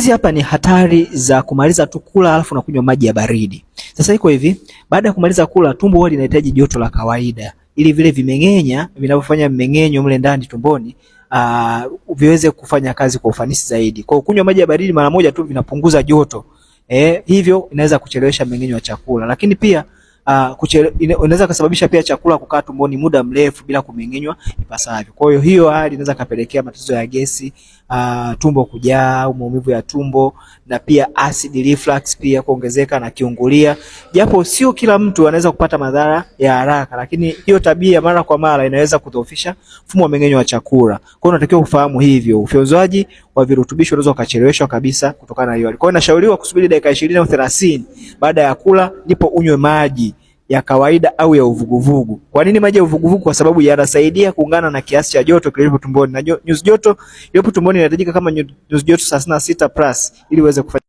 Hizi hapa ni hatari za kumaliza tu kula alafu unakunywa maji ya baridi. Sasa iko hivi, baada ya kumaliza kula tumbo huwa linahitaji joto la kawaida ili vile vimeng'enya vinavyofanya mmeng'enyo mle ndani tumboni viweze kufanya kazi kwa ufanisi zaidi. Kwa kunywa maji ya baridi mara moja tu vinapunguza joto. Hivyo inaweza kuchelewesha mmeng'enyo wa chakula. Lakini pia inaweza kusababisha pia chakula kukaa tumboni muda mrefu bila kumeng'enywa ipasavyo. Kwa hiyo hali inaweza kapelekea matatizo ya gesi, tumbo kujaa au maumivu ya tumbo, na pia acid reflux pia kuongezeka na kiungulia. Japo sio kila mtu anaweza kupata madhara ya haraka, lakini hiyo tabia mara kwa mara inaweza kudhoofisha mfumo wa mmeng'enyo wa chakula. Kwa hiyo unatakiwa kufahamu hivyo. Ufyonzwaji wa virutubisho unaweza ukacheleweshwa kabisa kutokana na hiyo. Kwa hiyo inashauriwa kusubiri dakika 20 au 30 baada ya kula ndipo unywe maji ya kawaida au ya uvuguvugu. Kwa nini maji ya uvuguvugu? Kwa sababu yanasaidia kuungana na kiasi cha joto kilichopo tumboni, na nyuzi joto iliyopo tumboni inahitajika kama nyuzi joto 36+ ili uweze kufanya